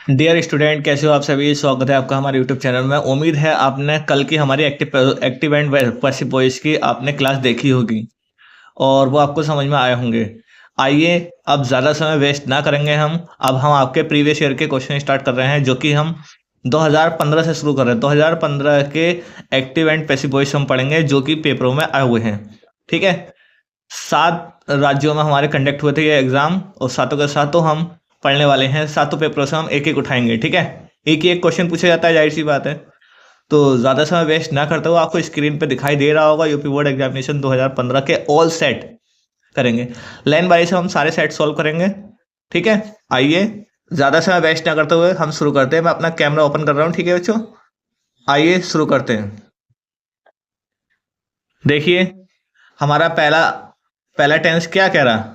Dear student, कैसे हो आप सभी। स्वागत है आपका हमारे यूट्यूब चैनल में। उम्मीद है आपने कल की हमारी एक्टिव एंड पैसिव वॉइस की आपने क्लास देखी होगी और वो आपको समझ में आए होंगे। आइए, अब ज़्यादा समय वेस्ट ना करेंगे। हम आपके प्रीवियस ईयर के क्वेश्चन स्टार्ट कर रहे हैं, जो कि हम 2015 से शुरू कर रहे हैं। 2015 के एक्टिव एंड पैसिव वॉइस हम पढ़ेंगे, जो कि पेपरों में आए हुए हैं। ठीक है। 7 राज्यों में हमारे कंडक्ट हुए थे ये एग्जाम, और सातों के सातों हम पढ़ने वाले हैं। सातों पेपरों से हम एक एक उठाएंगे। ठीक है। एक ही एक क्वेश्चन पूछा जाता है, जाहिर सी बात है। तो ज़्यादा समय वेस्ट ना करते हुए, आपको स्क्रीन पे दिखाई दे रहा होगा यूपी बोर्ड एग्जामिनेशन 2015 के ऑल सेट करेंगे। लाइन बाई से हम सारे सेट सॉल्व करेंगे। ठीक है। आइए, ज़्यादा समय वेस्ट ना करते हुए हम शुरू करते हैं। मैं अपना कैमरा ओपन कर रहा हूँ। ठीक है बच्चों, आइए शुरू करते हैं। देखिए, हमारा पहला पहला टेंस क्या कह रहा।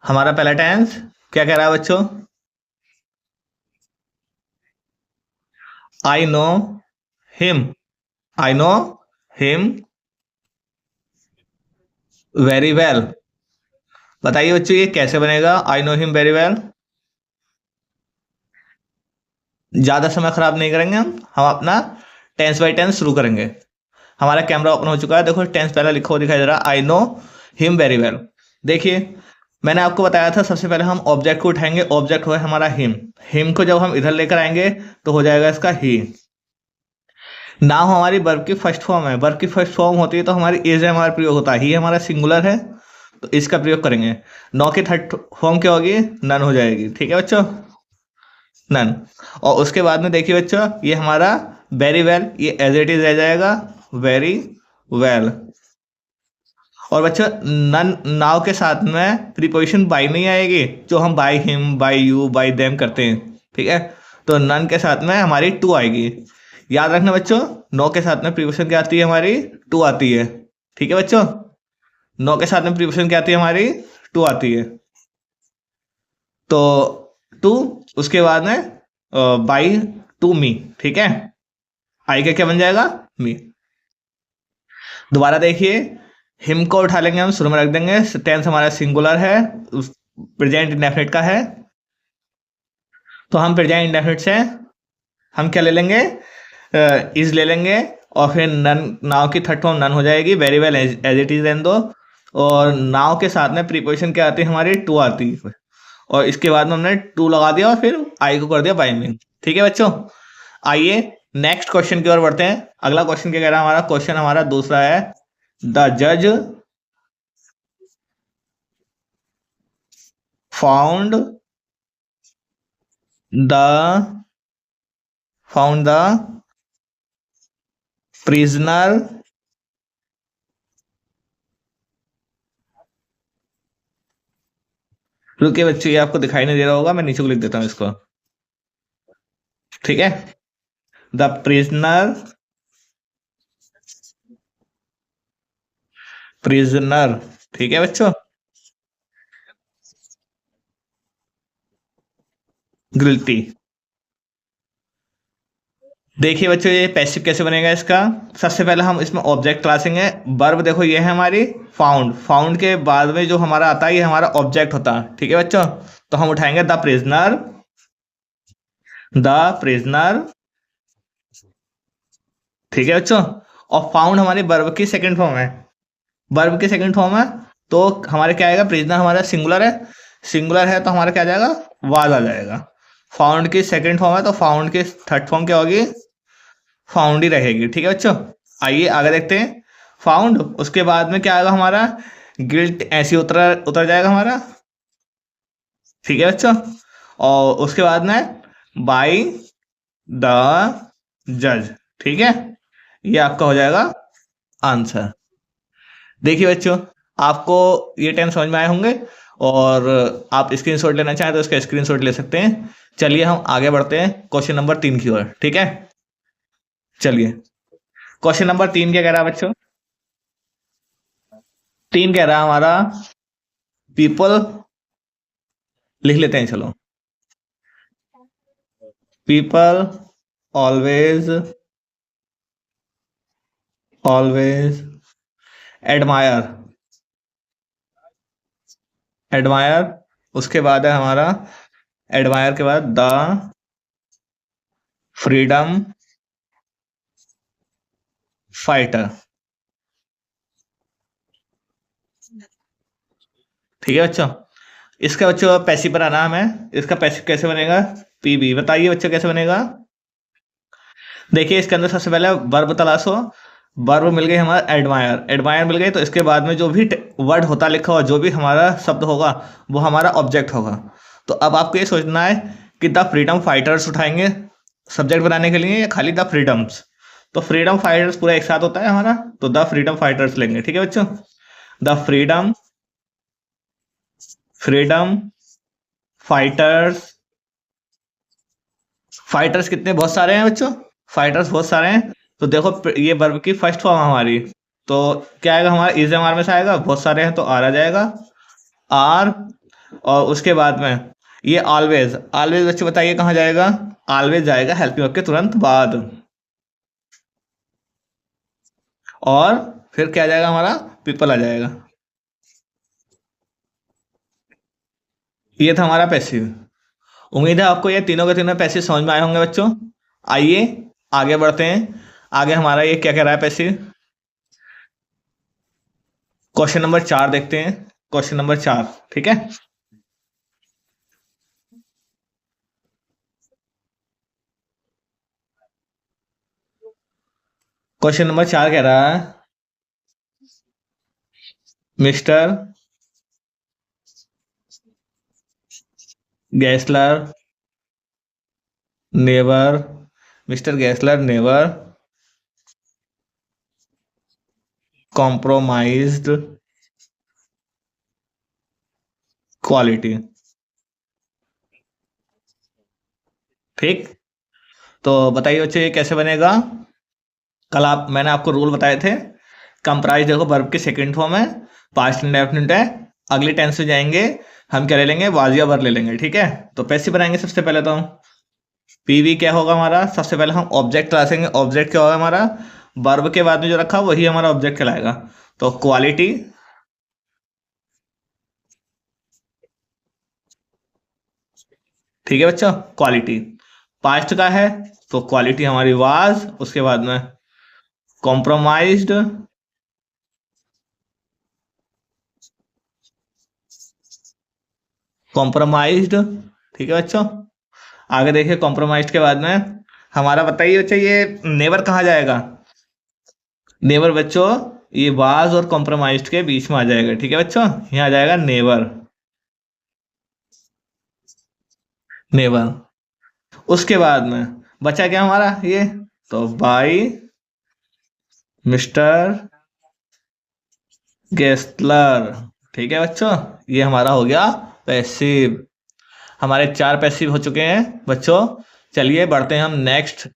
हमारा पहला टेंस क्या कह रहा है बच्चों। I know him. I know him very well. बताइए बच्चों, ये कैसे बनेगा I know him very well. ज्यादा समय खराब नहीं करेंगे। हम अपना टेंस बाई टेंस शुरू करेंगे। हमारा कैमरा ओपन हो चुका है। देखो, टेंस पहला लिखा हुआ दिखाई दे रहा है, I know him very well. देखिए, मैंने आपको बताया था सबसे पहले हम ऑब्जेक्ट को उठाएंगे। ऑब्जेक्ट है हमारा हिम। हिम को जब हम इधर लेकर आएंगे तो हो जाएगा इसका ही। नाउ हमारी वर्ब की फर्स्ट फॉर्म है। वर्ब की फर्स्ट फॉर्म होती है तो हमारी इज हमारा प्रयोग होता है। ही हमारा सिंगुलर है तो इसका प्रयोग करेंगे। नाउ की थर्ड फॉर्म क्या होगी, नन हो जाएगी। ठीक है बच्चों, नन। और उसके बाद में देखिए बच्चों, ये हमारा वेरी वेल, ये एज इट इज रह जाएगा वेरी वेल। और बच्चों, नन नाउ के साथ में प्रीपोजिशन बाई नहीं आएगी, जो हम by him, by you, by them करते हैं। ठीक है। तो नन के साथ में हमारी टू आएगी। याद रखना बच्चों, नो के साथ में प्रीपोजिशन क्या आती है हमारी, टू आती है। ठीक है बच्चों, नो के साथ में प्रीपोजिशन क्या आती है हमारी, टू आती है। तो टू, उसके बाद में बाई टू मी। ठीक है। आई का क्या बन जाएगा, मी। दोबारा देखिए, हिम को उठा लेंगे, हम शुरू में रख देंगे। टेंस हमारा सिंगुलर है, प्रेजेंट इंडेफिनिट का है। तो हम प्रेजेंट इंडेफिनिट से हम क्या ले लेंगे, इज ले लेंगे। और फिर नन, नाव की थर्ड फॉर्म नन हो जाएगी, very well as it is रहने दो। और नाव के साथ में प्रीपोजिशन क्या आती है हमारी, टू आती है। और इसके बाद में हमने टू लगा दिया और फिर आई को कर दिया बाई में। ठीक है बच्चों, आइए नेक्स्ट क्वेश्चन की ओर बढ़ते हैं। अगला क्वेश्चन क्या कह रहा है हमारा, क्वेश्चन हमारा दूसरा है, द जज found the found the prisoner रुकिए बच्चों, ये आपको दिखाई नहीं दे रहा होगा, मैं नीचे को लिख देता हूँ इसको। ठीक है। The prisoner, prisoner. ठीक है बच्चों, गिल्टी। देखिए बच्चों, ये पैसिव कैसे बनेगा इसका। सबसे पहले हम इसमें ऑब्जेक्ट तलाशेंगे। वर्ब देखो, ये है हमारी फाउंड। फाउंड के बाद में जो हमारा आता है, ये हमारा ऑब्जेक्ट होता है। ठीक है बच्चों, तो हम उठाएंगे द प्रिजनर। The prisoner. ठीक है बच्चों। और फाउंड हमारी वर्ब की सेकंड फॉर्म है। वर्ब की सेकंड फॉर्म है, तो हमारे क्या आएगा, प्रिजनर हमारा सिंगुलर है। सिंगुलर है तो हमारा क्या आ जाएगा, वाज आ जाएगा। फाउंड की सेकंड फॉर्म है तो फाउंड की थर्ड फॉर्म क्या होगी, फाउंड ही रहेगी। ठीक है बच्चों, आइए आगे देखते हैं। फाउंड, उसके बाद में क्या आएगा हमारा, गिल्ट ऐसे उतर उतर जाएगा हमारा। ठीक है बच्चों। और उसके बाद में बाई द जज। ठीक है, ये आपका हो जाएगा आंसर। देखिए बच्चों, आपको ये टेंस समझ में आए होंगे, और आप स्क्रीनशॉट लेना चाहें तो इसका स्क्रीनशॉट ले सकते हैं। चलिए हम आगे बढ़ते हैं क्वेश्चन नंबर 3 की ओर। ठीक है, चलिए। क्वेश्चन नंबर 3 क्या कह रहा है बच्चों। 3 कह रहा है हमारा, पीपल, लिख लेते हैं चलो। People always always admire. Admire, उसके बाद है हमारा एडमायर के बाद द फ्रीडम फाइटर। ठीक है बच्चों, इसका बच्चों पैसिव बनाना है हमें। इसका पैसिव कैसे बनेगा? पीबी। बताइए बच्चों कैसे बनेगा? देखिए इसके अंदर सबसे पहले वर्ब तलाशो। वर्ब मिल गई हमारा एडमायर, एडमायर मिल गई तो इसके बाद में जो भी वर्ड होता लिखा हुआ, जो भी हमारा शब्द होगा वो हमारा ऑब्जेक्ट होगा। तो अब आपको ये सोचना है कि द फ्रीडम फाइटर्स उठाएंगे सब्जेक्ट बनाने के लिए या खाली द फ्रीडम्स। तो फ्रीडम फाइटर्स पूरा एक साथ होता है हमारा, तो द फ्रीडम फाइटर्स लेंगे। ठीक है बच्चों, the freedom freedom fighters. Fighters कितने, बहुत सारे हैं बच्चों, फाइटर्स बहुत सारे हैं। तो देखो ये वर्ब की फर्स्ट फॉर्म हमारी, तो क्या आएगा हमारा? इज एम आर में से आएगा, बहुत सारे हैं तो आर आ जाएगा, आर। और उसके बाद में ये ऑलवेज, ऑलवेज बच्चों बताइए कहाँ जाएगा? ऑलवेज जाएगा हेल्पिंग वर्ब के तुरंत बाद। और फिर क्या जाएगा हमारा? पीपल आ जाएगा। ये था हमारा पैसिव। उम्मीद है आपको ये तीनों के तीनों पैसिव समझ में आए होंगे बच्चों। आइए आगे बढ़ते हैं। आगे हमारा ये क्या कह रहा है पैसिव? क्वेश्चन नंबर 4 देखते हैं। क्वेश्चन नंबर 4, ठीक है। क्वेश्चन नंबर 4 कह रहा है mister Gassler never, mister Gassler never compromised quality. ठीक, तो बताइए बच्चे ये कैसे बनेगा? कल आप मैंने आपको रूल बताए थे। कंप्राइज देखो वर्ब की सेकंड फॉर्म है, पास्ट इंडेफिनिट है। अगली टेंस में जाएंगे हम क्या ले लेंगे? वाज या वर ले लेंगे। ठीक है, तो पैसिव बनाएंगे सबसे पहले तो हम। पीवी क्या होगा हमारा? सबसे पहले हम ऑब्जेक्ट तलाशेंगे। ऑब्जेक्ट क्या होगा हमारा? वर्ब के बाद में जो रखा वही हमारा ऑब्जेक्ट कहलाएगा। तो क्वालिटी, ठीक है बच्चों, क्वालिटी। पास्ट का है तो क्वालिटी हमारी वाज, उसके बाद में कॉम्प्रोमाइज्ड, कॉम्प्रोमाइज्ड। ठीक है बच्चों, आगे देखिए कॉम्प्रोमाइज्ड के बाद में हमारा बताइए बच्चों ये नेवर कहाँ जाएगा? नेवर बच्चों ये वाज और कॉम्प्रोमाइज्ड के बीच में आ जाएगा। ठीक है बच्चों, यहाँ आ जाएगा नेवर, नेवर। उसके बाद में बचा क्या हमारा ये? तो बाई मिस्टर गेस्टलर। ठीक है बच्चों, ये हमारा हो गया पैसिव। हमारे 4 पैसिव हो चुके हैं बच्चों। चलिए बढ़ते हैं हम नेक्स्ट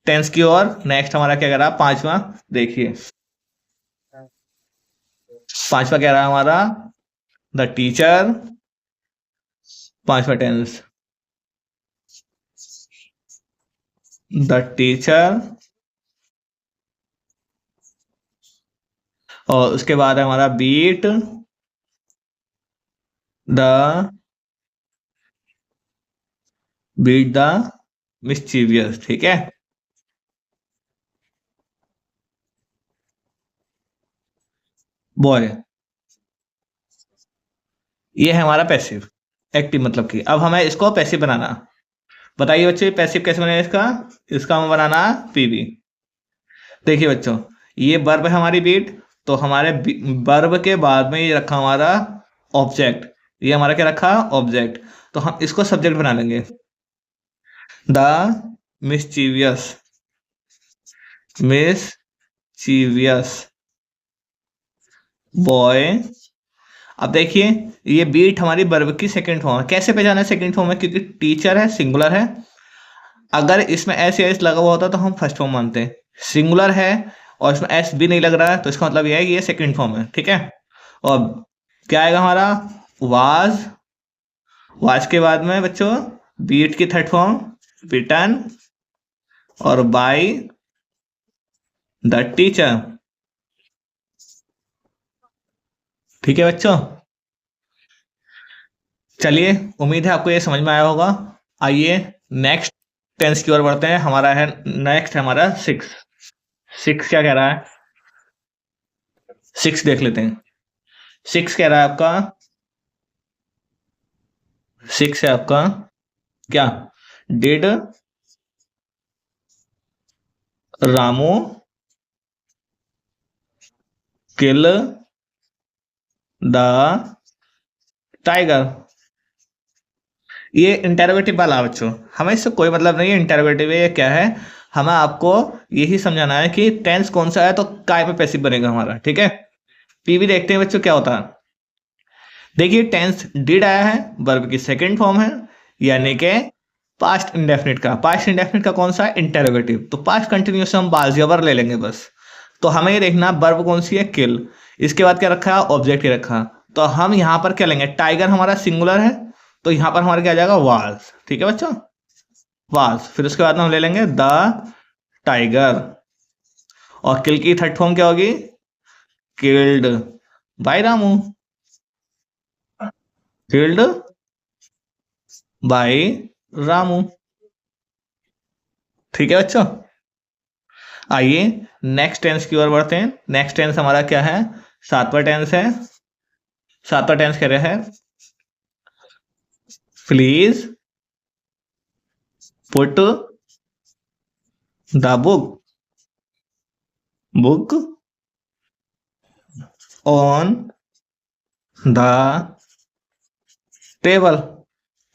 टेंस की ओर। नेक्स्ट हमारा क्या कह रहा है? पांचवा। देखिए पांचवा कह रहा है हमारा द टीचर। पांचवा टेंस, द टीचर। और उसके बाद है हमारा beat the, beat the mischievous. ठीक है, बॉय। ये है हमारा पैसिव एक्टिव, मतलब कि अब हमें इसको पैसिव बनाना। बताइए बच्चों पैसिव कैसे बनेगा इसका? इसका हमें बनाना पीवी। देखिए बच्चों ये वर्ब है हमारी बीट, तो हमारे वर्ब के बाद में ये रखा हमारा ऑब्जेक्ट। ये हमारा क्या रखा? ऑब्जेक्ट। तो हम इसको सब्जेक्ट बना लेंगे। The mischievous, mischievous boy. अब देखिए ये बीट हमारी वर्ब की सेकंड फॉर्म है। कैसे पहचाना है सेकंड फॉर्म है? क्योंकि टीचर है, सिंगुलर है। अगर इसमें एस या एस लगा हुआ होता तो हम फर्स्ट फॉर्म मानते हैं। सिंगुलर है और इसमें एस भी नहीं लग रहा है, तो इसका मतलब यह है कि ये सेकंड फॉर्म है। ठीक है, और क्या आएगा हमारा? वाज। वाज के बाद में बच्चों बीट की थर्ड फॉर्म बिटन, और बाय द टीचर। ठीक है बच्चों, चलिए, उम्मीद है आपको ये समझ में आया होगा। आइए नेक्स्ट टेंस की ओर बढ़ते हैं। हमारा है नेक्स्ट, हमारा सिक्स। सिक्स क्या कह रहा है? सिक्स देख लेते हैं। सिक्स कह रहा है आपका, सिक्स है आपका क्या? Did Ramu kill the tiger. ये इंटरोगेटिव वाला है बच्चों, हमें इससे कोई मतलब नहीं है। इंटरोगेटिव ये क्या है, हमें आपको यही समझाना है कि टेंस कौन सा है तो काय पे पैसिव बनेगा हमारा, ठीक है। पीवी देखते हैं बच्चों क्या होता है। देखिए टेंस डिड आया है, वर्ब की सेकंड फॉर्म है, यानी कि पास्ट इंडेफिनिट का। पास्ट इंडेफिनिट का कौन सा है? इंटरोगेटिव। तो पास्ट कंटिन्यूस से हम बाजियावर ले लेंगे बस। तो हमें ये देखना वर्ब कौन सी है? किल। इसके बाद क्या रखा है? ऑब्जेक्ट ही रखा। तो हम यहां पर क्या लेंगे? टाइगर हमारा सिंगुलर है, तो यहां पर हमारा क्या आ जाएगा? वाज। ठीक है बच्चों, वाज। फिर उसके बाद हम ले लेंगे द टाइगर। और किल की थर्ड फॉर्म क्या होगी? Killed by Ramu. Killed by Ramu. ठीक है बच्चों, आइए नेक्स्ट टेंस की ओर बढ़ते हैं। नेक्स्ट टेंस हमारा क्या है? सातवां टेंस है। सातवां टेंस कह रहे हैं please put the book on the table.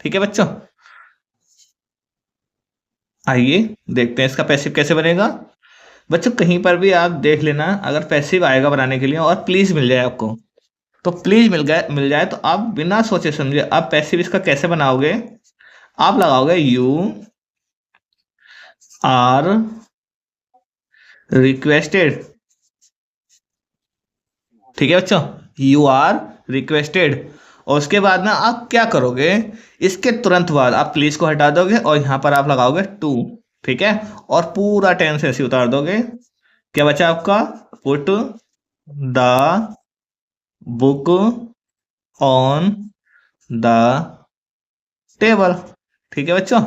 ठीक है बच्चों, आइए देखते हैं इसका पैसिव कैसे बनेगा। बच्चों कहीं पर भी आप देख लेना, अगर पैसिव आएगा बनाने के लिए और प्लीज मिल जाए आपको, तो प्लीज मिल जाए तो आप बिना सोचे समझे आप पैसिव इसका कैसे बनाओगे? आप लगाओगे यू आर रिक्वेस्टेड। ठीक है बच्चों, यू आर रिक्वेस्टेड। और उसके बाद ना आप क्या करोगे? इसके तुरंत बाद आप प्लीज को हटा दोगे और यहां पर आप लगाओगे टू। ठीक है, और पूरा टेंस ऐसे उतार दोगे। क्या बचा आपका? Put the book on the table. ठीक है बच्चों,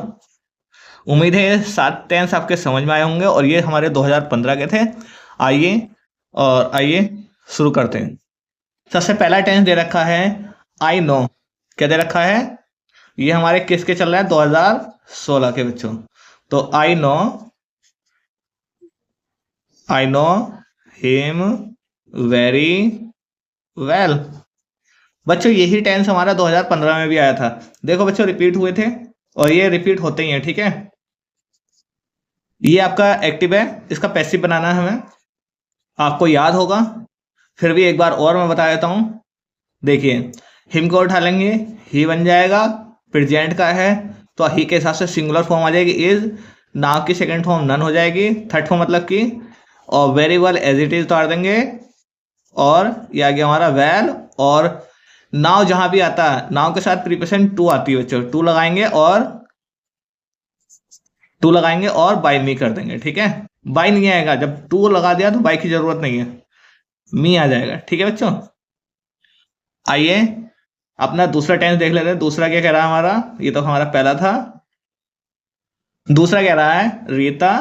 उम्मीद है ये सात टेंस आपके समझ में आए होंगे और ये हमारे 2015 के थे। आइए और आइए शुरू करते हैं। सबसे पहला टेंस दे रखा है आई नो। क्या दे रखा है? ये हमारे किसके चल रहा है? 2016 के बच्चों। तो I know him very well. बच्चों यही टेंस हमारा 2015 में भी आया था। देखो बच्चों रिपीट हुए थे और ये रिपीट होते ही हैं, ठीक है। ये आपका एक्टिव है, इसका पैसिव बनाना है हमें, आपको याद होगा। फिर भी एक बार और मैं बता देता हूं। देखिए हिम को उठा लेंगे, ही बन जाएगा, प्रेजेंट का है तो ही के हिसाब से सिंगुलर फॉर्म आ जाएगी इज। नाउ की सेकंड फॉर्म नन हो जाएगी, थर्ड फॉर्म मतलब कि। और very well as it is उतार देंगे, और ये आ गया हमारा वेल। और नाउ जहां भी आता है, नाउ के साथ प्रीपोजिशन टू आती है बच्चों, टू लगाएंगे और बाई मी कर देंगे। ठीक है, बाई नहीं आएगा, जब टू लगा दिया तो बाई की जरूरत नहीं है, मी आ जाएगा। ठीक है बच्चों, आइए अपना दूसरा टेंस देख लेते हैं। दूसरा क्या कह रहा है हमारा? ये तो हमारा पहला था। दूसरा कह रहा है Rita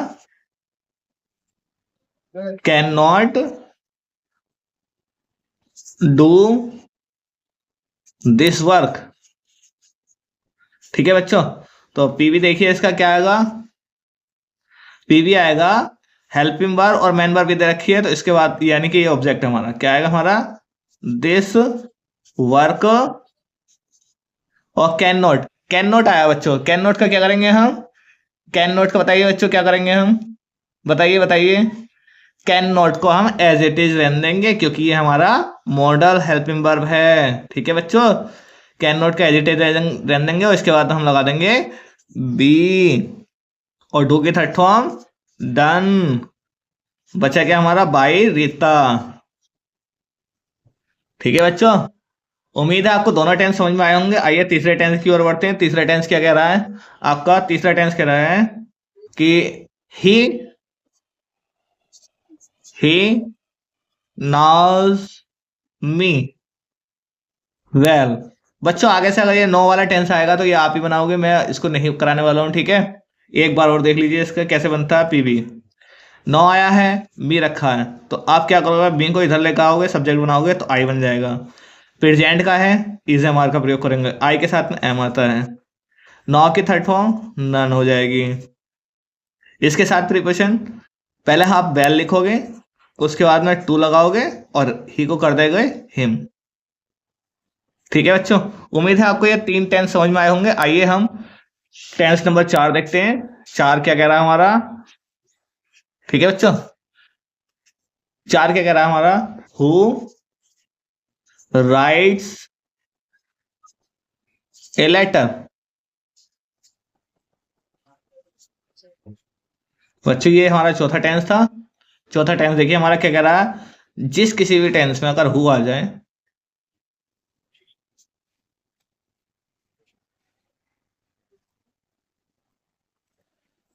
can not do this work. ठीक है बच्चों, तो पीवी देखिए इसका क्या आएगा? पीवी आएगा हेल्पिंग वर्ब और मेन वर्ब भी दे रखी है, तो इसके बाद यानी कि ये ऑब्जेक्ट हमारा क्या आएगा? हमारा दिस वर्क। और कैन नॉट आया बच्चों। कैन नॉट का क्या करेंगे हम? कैन नॉट का बताइए बच्चों क्या करेंगे हम? बताइए बताइए। कैन नॉट को हम एज इट इज रहने देंगे क्योंकि ये हमारा मॉडल हेल्पिंग वर्ब है। ठीक है बच्चों, कैन नॉट का एज इट इज रहने देंगे और इसके बाद हम लगा देंगे बी। और डू की थर्ड फॉर्म डन। बचा क्या हमारा? बाई रीता। ठीक है बच्चों, उम्मीद है आपको दोनों टेंस समझ में आए होंगे। आइए तीसरे टेंस की ओर बढ़ते हैं। तीसरा टेंस क्या कह रहा है आपका? तीसरा टेंस कह रहा है कि ही ही नॉज मी वेल। बच्चों आगे से अगर ये नो वाला टेंस आएगा तो ये आप ही बनाओगे, मैं इसको नहीं कराने वाला हूँ, ठीक है। एक बार और देख लीजिए इसका कैसे बनता है। पीवी नो आया है, बी रखा है, तो आप क्या करोगे, बी को इधर लेकर आओगे, सब्जेक्ट बनाओगे तो आई बन जाएगा। प्रेजेंट का है, इज एम आर का प्रयोग करेंगे, आई के साथ में एम आता है। नो की थर्ड फॉर्म नन हो जाएगी। इसके साथ प्रीपोजिशन पहले आप वेल लिखोगे, उसके बाद में टू लगाओगे और ही को कर देंगे हिम। ठीक है बच्चों, उम्मीद है आपको ये 3 टेंस समझ में आए होंगे। आइए हम टेंस नंबर 4 देखते हैं। 4 क्या कह रहा है हमारा, ठीक है बच्चों। 4 क्या कह रहा है हमारा, हु राइट्स ए लेटर। बच्चों ये हमारा चौथा टेंस था। चौथा टेंस देखिए हमारा क्या कह रहा है, जिस किसी भी टेंस में अगर हु आ जाए,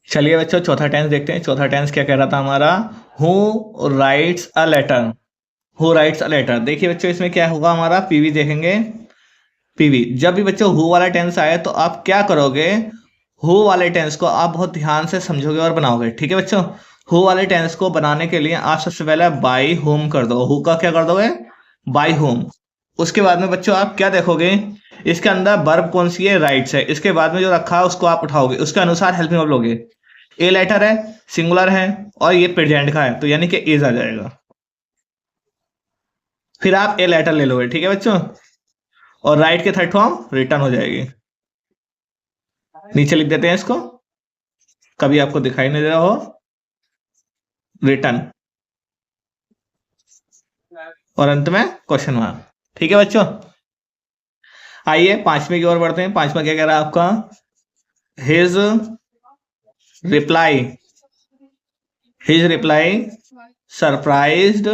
चलिए बच्चों चौथा टेंस देखते हैं। चौथा टेंस क्या कह रहा था हमारा, who writes a letter. Who writes a letter, देखिए बच्चों इसमें क्या होगा हमारा, पीवी देखेंगे। पीवी जब भी बच्चों हु वाला टेंस आए तो आप क्या करोगे, हु वाले टेंस को आप बहुत ध्यान से समझोगे और बनाओगे, ठीक है बच्चों। हु वाले टेंस को बनाने के लिए आप सबसे पहले बाई होम कर दो, हु का क्या कर दोगे, बाई होम। उसके बाद में बच्चों आप क्या देखोगे, इसके अंदर वर्ब कौन सी है, राइट्स है, इसके बाद में जो रखा है उसको आप उठाओगे, उसके अनुसार हेल्पिंग वर्ब लोगे। ए लेटर है, सिंगुलर है और ये प्रेजेंट का है, तो यानी कि इज आ जाएगा। फिर आप ए लेटर ले लोगे, ठीक है बच्चों, और राइट के थर्ड फॉर्म रिटर्न हो जाएगी। नीचे लिख देते हैं इसको, कभी आपको दिखाई नहीं दे रहा हो, रिटर्न, और अंत में क्वेश्चन मार्क, ठीक है बच्चों। आइए पांचवें की ओर बढ़ते हैं। पांचवा क्या कह रहा है आपका, his reply, his reply surprised,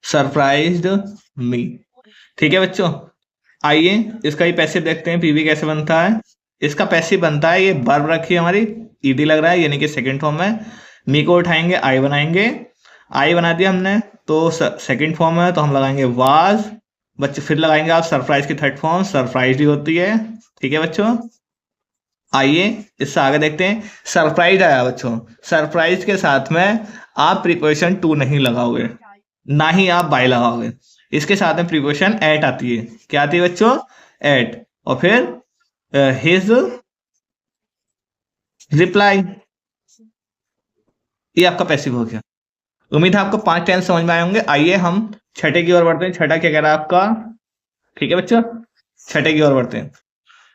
surprised me, ठीक है बच्चों। आइए इसका ही पैसिव देखते हैं, पीवी कैसे बनता है। इसका पैसिव बनता है, ये वर्ब रखी है हमारी, ईडी लग रहा है यानी कि सेकंड फॉर्म में, मी को उठाएंगे आई बनाएंगे, आई बना दिया हमने तो सेकंड फॉर्म है तो हम लगाएंगे वाज। बच्चे फिर लगाएंगे आप सरप्राइज की थर्ड फॉर्म, सरप्राइज ही होती है, ठीक है बच्चों। आइए इससे आगे देखते हैं। सरप्राइज आया बच्चों, सरप्राइज के साथ में आप प्रीपोजिशन टू नहीं लगाओगे, ना ही आप बाय लगाओगे, इसके साथ में प्रीपोजिशन एट आती है। क्या आती है बच्चों, एट, और फिर हिज रिप्लाई, ये आपका पैसिव हो गया। उम्मीद है आपको 5 टेंस समझ में आए होंगे। आइए हम छठे की ओर बढ़ते हैं। छठा क्या कह रहा है आपका, ठीक है बच्चों, छठे की ओर बढ़ते हैं।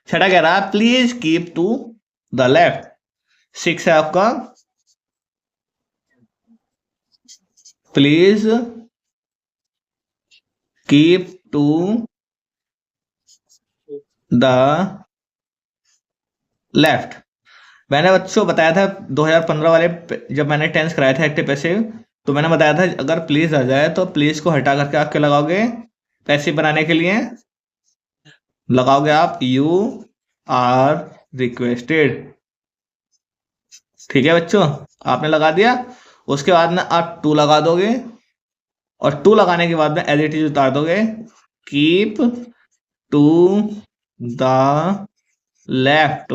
छठा कह रहा है please keep to the left. 6 है आपका, please keep to the left. मैंने बच्चों बताया था 2015 वाले जब मैंने टेंस कराया था एक्टिव पैसिव, तो मैंने बताया था अगर प्लीज आ जाए तो प्लीज को हटा करके आप क्या लगाओगे, पैसिव बनाने के लिए लगाओगे आप यू आर रिक्वेस्टेड, ठीक है बच्चों, आपने लगा दिया। उसके बाद में आप टू लगा दोगे, और टू लगाने के बाद में एज इट इज उतार दोगे, कीप टू द लेफ्ट,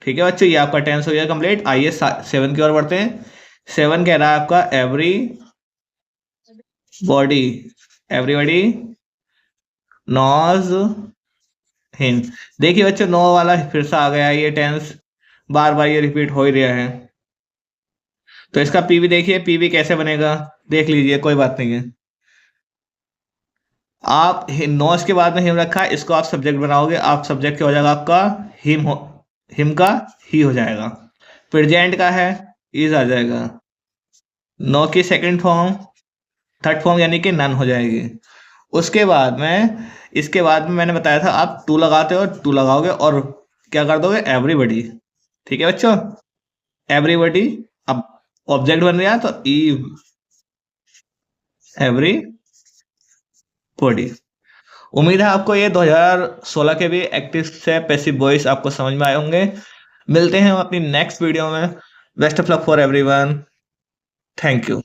ठीक है बच्चों, ये आपका टेंस हो गया कंप्लीट। आइए 7 की ओर बढ़ते हैं। 7 कह रहा है आपका एवरी बॉडी, एवरीबॉडी नॉज हिम। देखिए बच्चों नो वाला फिर से आ गया, ये टेंस बार बार ये रिपीट हो ही रहा है, तो इसका पीवी देखिए, पीवी कैसे बनेगा देख लीजिए, कोई बात नहीं है। आप नॉस के बाद में हिम रखा है, इसको आप सब्जेक्ट बनाओगे, आप सब्जेक्ट क्या हो जाएगा आपका, हिम का ही हो जाएगा। प्रेजेंट का है, इज आ जाएगा। नो की सेकंड फॉर्म, थर्ड फॉर्म यानी कि नन हो जाएगी। उसके बाद में, इसके बाद में मैंने बताया था आप टू लगाते हो, टू लगाओगे और क्या कर दोगे, एवरीबॉडी, ठीक है बच्चों, एवरीबॉडी। अब ऑब्जेक्ट बन गया तो ई एवरी बॉडी। उम्मीद है आपको ये 2016 के भी एक्टिव से पैसिव वॉइस आपको समझ में आए होंगे। मिलते हैं हम अपनी नेक्स्ट वीडियो में। Best of luck for everyone, thank you.